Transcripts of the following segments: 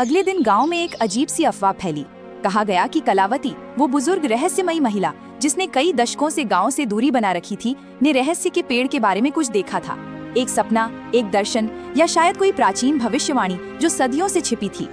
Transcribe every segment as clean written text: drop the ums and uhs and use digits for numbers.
अगले दिन गांव में एक अजीब सी अफवाह फैली। कहा गया कि कलावती, वो बुजुर्ग रहस्यमयी महिला जिसने कई दशकों से गांव से दूरी बना रखी थी, ने रहस्य के पेड़ के बारे में कुछ देखा था। एक सपना, एक दर्शन, या शायद कोई प्राचीन भविष्यवाणी जो सदियों से छिपी थी।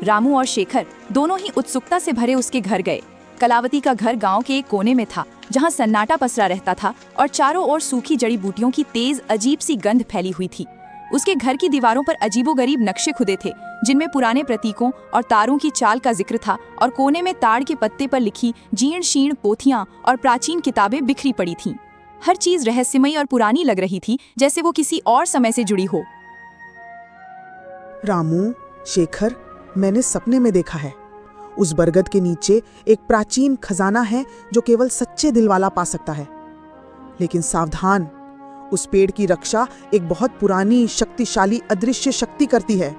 रामू और शेखर दोनों ही उत्सुकता से भरे उसके घर गए। कलावती का घर गांव के एक कोने में था, जहां सन्नाटा पसरा रहता था और चारों ओर सूखी जड़ी बूटियों की तेज अजीब सी गंध फैली हुई थी। उसके घर की दीवारों पर अजीबोगरीब नक्शे खुदे थे, जिनमें पुराने प्रतीकों और तारों की चाल का जिक्र था, और कोने में ताड़ के पत्ते पर लिखी जीर्ण शीर्ण पोथियां और प्राचीन किताबें बिखरी पड़ी थीं। हर चीज रहस्यमयी और पुरानी लग रही थी, जैसे वो किसी और समय से जुड़ी हो। रामू, शेखर, मैंने सपने में देखा है। उस बरगद के नीचे एक प्राचीन खजाना है जो केवल सच्चे दिल वाला पा सकता है। लेकिन सावधान, उस पेड़ की रक्षा एक बहुत पुरानी शक्तिशाली अदृश्य शक्ति करती है।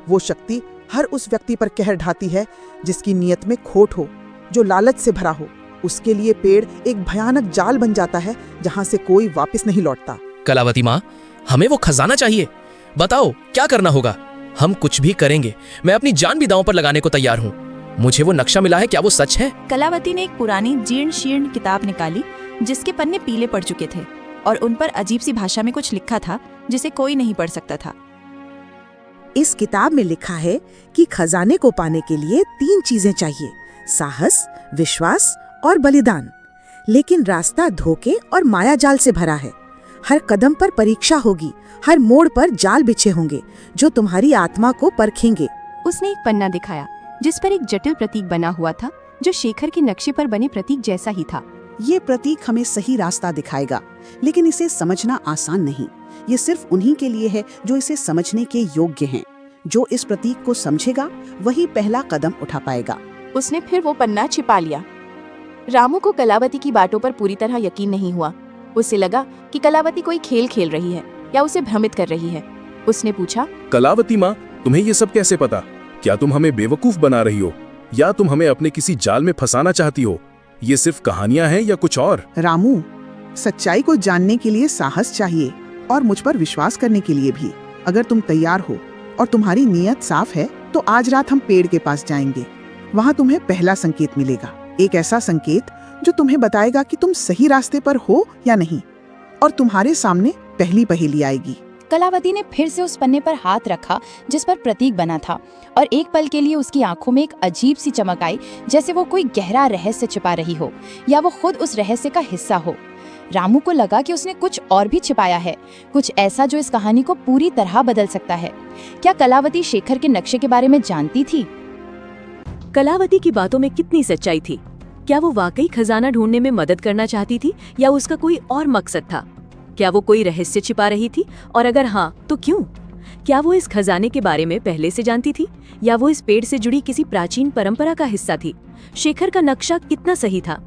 वो शक्ति हर उस व्यक्ति पर कहर ढाती है जिसकी नीयत में खोट हो, जो लालच से भरा हो। उसके लिए पेड़ एक भयानक जाल बन जाता है जहां से कोई वापस नहीं लौटता। कलावती माँ, हमें वो खजाना चाहिए। बताओ क्या करना होगा। हम कुछ भी करेंगे। मैं अपनी जान भी दांव पर लगाने को तैयार हूँ। मुझे वो नक्शा मिला है, क्या वो सच है? कलावती ने एक पुरानी जीर्ण शीर्ण किताब निकाली, जिसके पन्ने पीले पड़ चुके थे और उन पर अजीब सी भाषा में कुछ लिखा था जिसे कोई नहीं पढ़ सकता था। इस किताब में लिखा है कि खजाने को पाने के लिए 3 चीजें चाहिए: साहस, विश्वास और बलिदान। लेकिन रास्ता धोखे और माया जाल से भरा है। हर कदम पर परीक्षा होगी, हर मोड़ पर जाल बिछे होंगे जो तुम्हारी आत्मा को परखेंगे। उसने एक पन्ना दिखाया जिस पर एक जटिल प्रतीक बना हुआ था, जो शेखर के नक्शे पर बने प्रतीक जैसा ही था। ये प्रतीक हमें सही रास्ता दिखाएगा, लेकिन इसे समझना आसान नहीं। ये सिर्फ उन्हीं के लिए है जो इसे समझने के योग्य हैं। जो इस प्रतीक को समझेगा वही पहला कदम उठा पाएगा। उसने फिर वो पन्ना छिपा लिया। रामू को कलावती की बातों पर पूरी तरह यकीन नहीं हुआ। उसे लगा कि कलावती कोई खेल खेल रही है या उसे भ्रमित कर रही है। उसने पूछा, कलावती माँ, तुम्हें ये सब कैसे पता? क्या तुम हमें बेवकूफ बना रही हो, या तुम हमें अपने किसी जाल में फंसाना चाहती हो? ये सिर्फ कहानियां हैं या कुछ और? रामू, सच्चाई को जानने के लिए साहस चाहिए और मुझ पर विश्वास करने के लिए भी। अगर तुम तैयार हो और तुम्हारी नीयत साफ है तो आज रात हम पेड़ के पास जाएंगे। वहाँ तुम्हें पहला संकेत मिलेगा, एक ऐसा संकेत जो तुम्हें बताएगा कि तुम सही रास्ते पर हो या नहीं, और तुम्हारे सामने पहली पहेली आएगी। कलावती ने फिर से उस पन्ने पर हाथ रखा जिस पर प्रतीक बना था, और एक पल के लिए उसकी आंखों में एक अजीब सी चमक आई, जैसे वो कोई गहरा रहस्य छिपा रही हो या वो खुद उस रहस्य का हिस्सा हो। रामू को लगा कि उसने कुछ और भी छिपाया है, कुछ ऐसा जो इस कहानी को पूरी तरह बदल सकता है। क्या कलावती शेखर के नक्शे के बारे में जानती थी? कलावती की बातों में कितनी सच्चाई थी? क्या वो वाकई खजाना ढूंढने में मदद करना चाहती थी या उसका कोई और मकसद था? क्या वो कोई रहस्य छिपा रही थी, और अगर हाँ तो क्यों? क्या वो इस खजाने के बारे में पहले से जानती थी, या वो इस पेड़ से जुड़ी किसी प्राचीन परंपरा का हिस्सा थी? शेखर का नक्शा कितना सही था?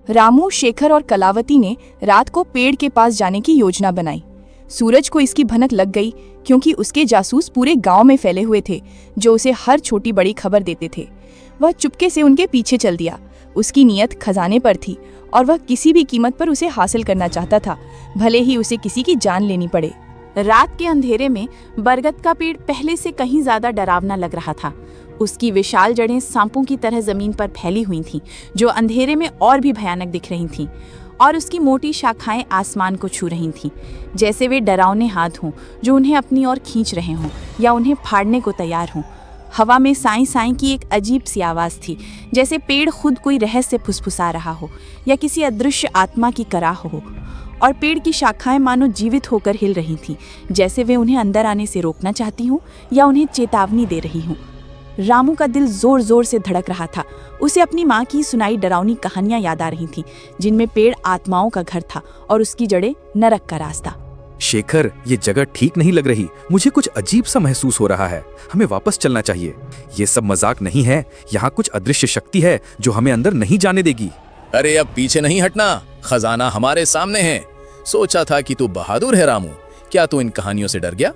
रामू, शेखर और कलावती ने रात को पेड़ के पास जाने की योजना बनाई। सूरज को इसकी भनक लग गई, क्योंकि उसके जासूस पूरे गांव में फैले हुए थे जो उसे हर छोटी बड़ी खबर देते थे। वह चुपके से उनके पीछे चल दिया। उसकी नीयत खजाने पर थी और वह किसी भी कीमत पर उसे हासिल करना चाहता था, भले ही उसे किसी की जान लेनी पड़े। रात के अंधेरे में बरगद का पेड़ पहले से कहीं ज्यादा डरावना लग रहा था। उसकी विशाल जड़ें सांपों की तरह जमीन पर फैली हुई थीं, जो अंधेरे में और भी भयानक दिख रही थीं, और उसकी मोटी शाखाएं आसमान को छू रही थीं, जैसे वे डरावने हाथ हों जो उन्हें अपनी ओर खींच रहे हों या उन्हें फाड़ने को तैयार हों। हवा में साई साई की एक अजीब सी आवाज़ थी, जैसे पेड़ खुद कोई रहस्य फुसफुसा रहा हो या किसी अदृश्य आत्मा की कराह हो, और पेड़ की शाखाएं मानो जीवित होकर हिल रही थीं, जैसे वे उन्हें अंदर आने से रोकना चाहती हों या उन्हें चेतावनी दे रही हों। रामू का दिल जोर जोर से धड़क रहा था। उसे अपनी माँ की सुनाई डरावनी कहानियां याद आ रही थीं, जिनमें पेड़ आत्माओं का घर था और उसकी जड़ें नरक का रास्ता। शेखर, ये जगह ठीक नहीं लग रही। मुझे कुछ अजीब सा महसूस हो रहा है। हमें वापस चलना चाहिए। ये सब मजाक नहीं है। यहाँ कुछ अदृश्य शक्ति है जो हमें अंदर नहीं जाने देगी। अरे अब पीछे नहीं हटना, खजाना हमारे सामने है। सोचा था कि तू बहादुर है रामू, क्या तू इन कहानियों से डर गया?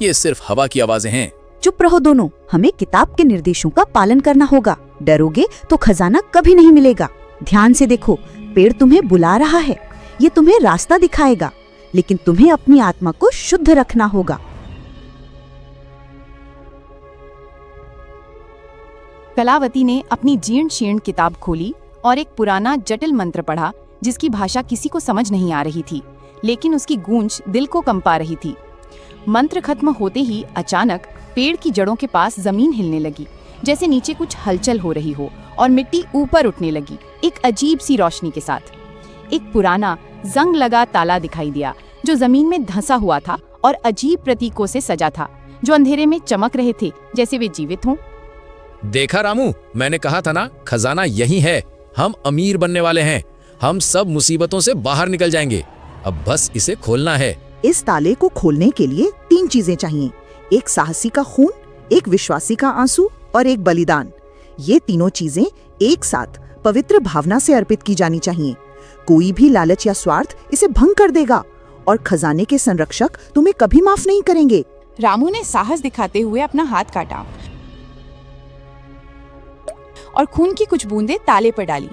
ये सिर्फ हवा की आवाजें हैं। चुप रहो दोनों, हमें किताब के निर्देशों का पालन करना होगा। डरोगे तो खजाना कभी नहीं मिलेगा। ध्यान से देखो, पेड़ तुम्हें बुला रहा है। ये तुम्हें रास्ता दिखाएगा, लेकिन तुम्हें अपनी आत्मा को शुद्ध रखना होगा। कलावती ने अपनी जीर्ण शीर्ण किताब खोली और एक पुराना जटिल मंत्र पढ़ा जिसकी भाषा किसी को समझ नहीं आ रही थी, लेकिन उसकी गूंज दिल को कंपा रही थी। मंत्र खत्म होते ही अचानक पेड़ की जड़ों के पास जमीन हिलने लगी, जैसे नीचे कुछ हलचल हो रही हो, और मिट्टी ऊपर उठने लगी एक अजीब सी रोशनी के साथ। एक पुराना जंग लगा ताला दिखाई दिया जो जमीन में धंसा हुआ था और अजीब प्रतीकों से सजा था जो अंधेरे में चमक रहे थे जैसे वे जीवित हों। देखा रामू, मैंने कहा था ना, खजाना यही है। हम अमीर बनने वाले हैं। हम सब मुसीबतों से बाहर निकल जाएंगे। अब बस इसे खोलना है। इस ताले को खोलने के लिए 3 चीजें चाहिए, एक साहसी का खून, एक विश्वासी का आंसू और एक बलिदान। ये तीनों चीजें एक साथ पवित्र भावना से अर्पित की जानी चाहिए। कोई भी लालच या स्वार्थ इसे भंग कर देगा और खजाने के संरक्षक तुम्हें कभी माफ नहीं करेंगे। रामू ने साहस दिखाते हुए अपना हाथ काटा और खून की कुछ बूंदें ताले पर डाली।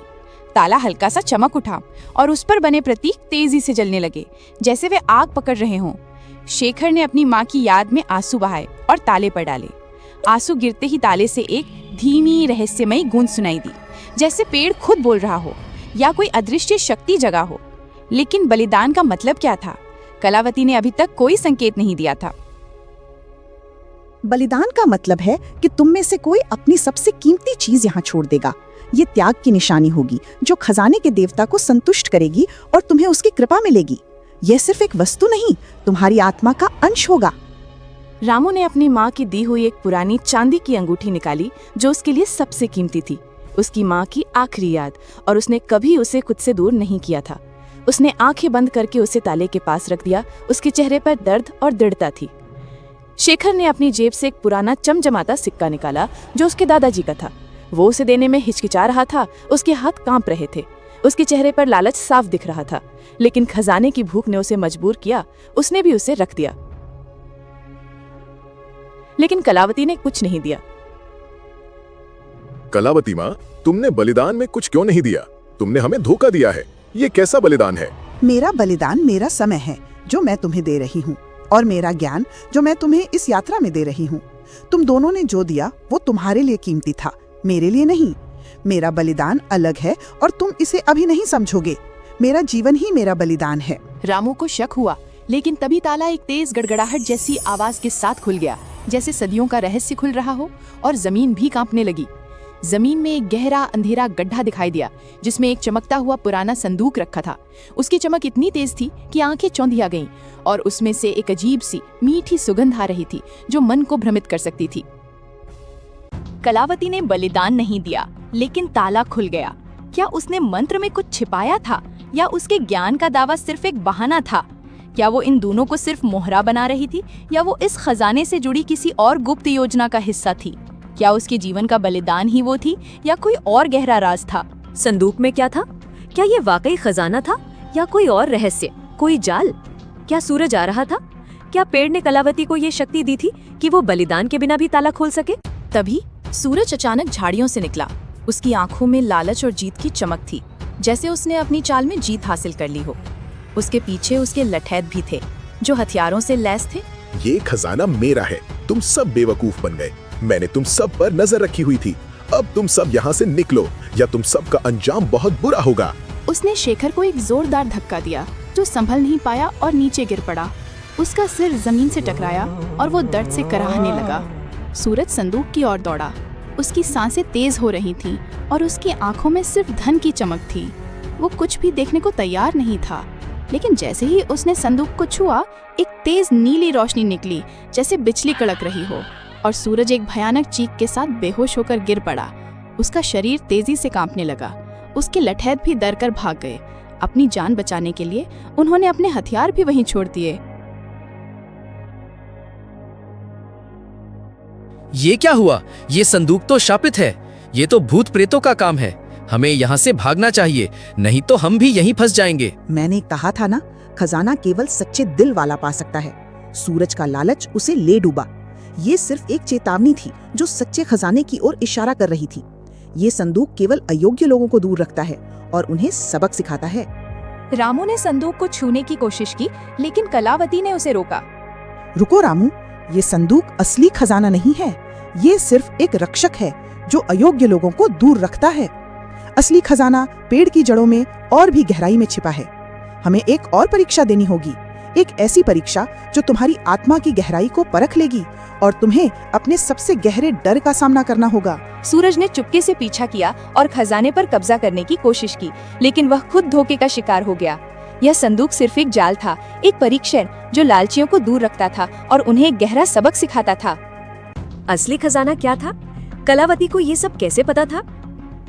ताला हल्का सा चमक उठा और उस पर बने प्रतीक तेजी से जलने लगे जैसे वे आग पकड़ रहे हों। शेखर ने अपनी माँ की याद में आंसू बहाए और ताले पर डाले। आंसू गिरते ही ताले से एक धीमी रहस्यमयी गूंज सुनाई दी, जैसे पेड़ खुद बोल रहा हो या कोई अदृश्य शक्ति जगा हो। लेकिन बलिदान का मतलब क्या था? कलावती ने अभी तक कोई संकेत नहीं दिया था। बलिदान का मतलब है कि तुम में से कोई अपनी सबसे कीमती चीज यहाँ छोड़ देगा। ये त्याग की निशानी होगी जो खजाने के देवता को संतुष्ट करेगी और तुम्हें उसकी कृपा मिलेगी। यह सिर्फ एक वस्तु नहीं, तुम्हारी आत्मा का अंश होगा। रामू ने अपनी माँ की दी हुई एक पुरानी चांदी की अंगूठी निकाली जो उसके लिए सबसे कीमती थी, उसकी माँ की आखिरी याद, और उसने कभी उसे खुद से दूर नहीं किया था। उसने आंखें बंद करके उसे ताले के पास रख दिया। उसके चेहरे पर दर्द और दृढ़ता थी। शेखर ने अपनी जेब से एक पुराना चमचमाता सिक्का निकाला जो उसके दादाजी का था। वो उसे देने में हिचकिचा रहा था, उसके हाथ कांप रहे थे। उसके चेहरे पर लालच साफ दिख रहा था, लेकिन खजाने की भूख ने उसे मजबूर किया। उसने भी उसे रख दिया, लेकिन कलावती ने कुछ नहीं दिया। कलावती माँ, तुमने बलिदान में कुछ क्यों नहीं दिया? तुमने हमें धोखा दिया है। ये कैसा बलिदान है? मेरा बलिदान मेरा समय है जो मैं तुम्हें दे रही हूँ, और मेरा ज्ञान जो मैं तुम्हें इस यात्रा में दे रही हूँ। तुम दोनों ने जो दिया वो तुम्हारे लिए कीमती था, मेरे लिए नहीं। मेरा बलिदान अलग है और तुम इसे अभी नहीं समझोगे। मेरा जीवन ही मेरा बलिदान है। रामू को शक हुआ, लेकिन तभी ताला एक तेज गड़गड़ाहट जैसी आवाज के साथ खुल गया, जैसे सदियों का रहस्य खुल रहा हो, और जमीन भी कांपने लगी। जमीन में एक गहरा अंधेरा गड्ढा दिखाई दिया जिसमें एक चमकता हुआ पुराना संदूक रखा था। उसकी चमक इतनी तेज थी कि आंखें चौंधिया गईं, और उसमें से एक अजीब सी मीठी सुगंध आ रही थी जो मन को भ्रमित कर सकती थी। कलावती ने बलिदान नहीं दिया, लेकिन ताला खुल गया। क्या उसने मंत्र में कुछ छिपाया था, या उसके ज्ञान का दावा सिर्फ एक बहाना था? क्या वो इन दोनों को सिर्फ मोहरा बना रही थी, या वो इस खजाने से जुड़ी किसी और गुप्त योजना का हिस्सा थी? क्या उसके जीवन का बलिदान ही वो थी, या कोई और गहरा राज था? संदूक में क्या था? क्या ये वाकई खजाना था, या कोई और रहस्य, कोई जाल? क्या सूरज आ रहा था? क्या पेड़ ने कलावती को ये शक्ति दी थी कि वो बलिदान के बिना भी ताला खोल सके? तभी सूरज अचानक झाड़ियों से निकला। उसकी आंखों में लालच और जीत की चमक थी, जैसे उसने अपनी चाल में जीत हासिल कर ली हो। उसके पीछे उसके लठैत भी थे जो हथियारों से लैस थे। ये खजाना मेरा है। तुम सब बेवकूफ बन गए। मैंने तुम सब पर नजर रखी हुई थी। अब तुम सब यहाँ से निकलो, या तुम सब का अंजाम बहुत बुरा होगा। उसने शेखर को एक जोरदार धक्का दिया जो संभल नहीं पाया और नीचे गिर पड़ा। उसका सिर जमीन से टकराया और वो दर्द से कराहने लगा। सूरज संदूक की ओर दौड़ा। उसकी सांसें तेज हो रही थीं और उसकी आंखों में सिर्फ धन की चमक थी। वो कुछ भी देखने को तैयार नहीं था, लेकिन जैसे ही उसने संदूक को छुआ, एक तेज नीली रोशनी निकली जैसे बिजली कड़क रही हो, और सूरज एक भयानक चीख के साथ बेहोश होकर गिर पड़ा। उसका शरीर तेजी से कांपने लगा। उसके लठैत भी डर कर भाग गए। अपनी जान बचाने के लिए उन्होंने अपने हथियार भी वहीं छोड़ दिए। ये क्या हुआ? ये संदूक तो शापित है। ये तो भूत प्रेतों का काम है। हमें यहाँ से भागना चाहिए, नहीं तो हम भी यहीं फंस जाएंगे। मैंने कहा था ना, खजाना केवल सच्चे दिल वाला पा सकता है। सूरज का लालच उसे ले डूबा। ये सिर्फ एक चेतावनी थी जो सच्चे खजाने की ओर इशारा कर रही थी। ये संदूक केवल अयोग्य लोगों को दूर रखता है और उन्हें सबक सिखाता है। रामू ने संदूक को छूने की कोशिश की, लेकिन कलावती ने उसे रोका। रुको रामू, ये संदूक असली खजाना नहीं है। ये सिर्फ एक रक्षक है जो अयोग्य लोगों को दूर रखता है। असली खजाना पेड़ की जड़ों में और भी गहराई में छिपा है। हमें एक और परीक्षा देनी होगी, एक ऐसी परीक्षा जो तुम्हारी आत्मा की गहराई को परख लेगी और तुम्हें अपने सबसे गहरे डर का सामना करना होगा। सूरज ने चुपके से पीछा किया और खजाने पर कब्जा करने की कोशिश की, लेकिन वह खुद धोखे का शिकार हो गया। यह संदूक सिर्फ एक जाल था, एक परीक्षण जो लालचियों को दूर रखता था और उन्हें एक गहरा सबक सिखाता था। असली खजाना क्या था? कलावती को ये सब कैसे पता था?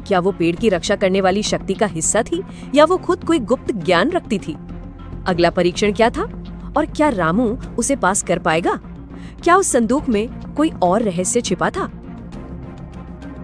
क्या वो पेड़ की रक्षा करने वाली शक्ति का हिस्सा थी या वो खुद कोई गुप्त ज्ञान रखती थी? अगला परीक्षण क्या था और क्या रामू उसे पास कर पाएगा? क्या उस संदूक में कोई और रहस्य छिपा था?